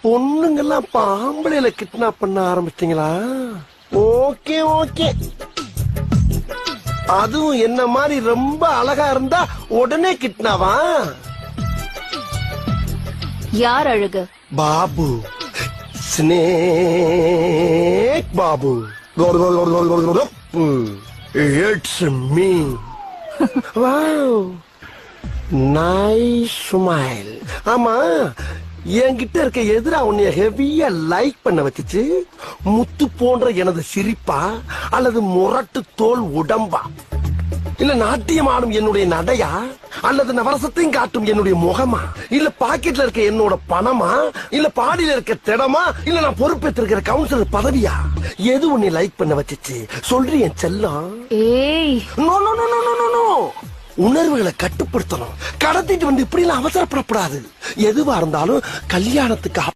பொண்ணுங்கெல்லாம் ஆம்பளையில kidnap பண்ண ஆரம்பிச்சிட்டீங்களா? Okay okay. அதுவும் என்ன மாதிரி ரொம்ப அழகா இருந்தா உடனே கிட்னாவா? யார் அழகு? Babu, snake Babu. It's me. Wow, nice smile. ஆமா, என்கிட்ட இருக்க எதிரா உன்னைய ஹெவியா லைக் பண்ண வச்சுச்சு முத்து போன்ற எனது சிரிப்பா, அல்லது முரட்டு தோல் உடம்பா, இல்ல நாட்டியம் ஆடும் என்னுடைய நடையா, அல்லது நவரசத்தையும் காட்டும் என்னுடைய முகமா, இல்ல பாக்கெட்ல இருக்க என்னோட பணமா, இல்ல பாடியில இருக்க திடமா, இல்ல நான் பொறுப்பேற்றிருக்கிற கவுன்சிலர் பதவியா? எது உன்னை லைக் பண்ண வச்சுச்சு சொல்றேன் செல்லம். ஏய், no no no no no no. உணர்வுகளை கட்டுப்படுத்தணும். கடத்திட்டு வந்து இப்படி எல்லாம் அவசரப்படக்கூடாது. எதுவா இருந்தாலும் கல்யாணத்துக்கு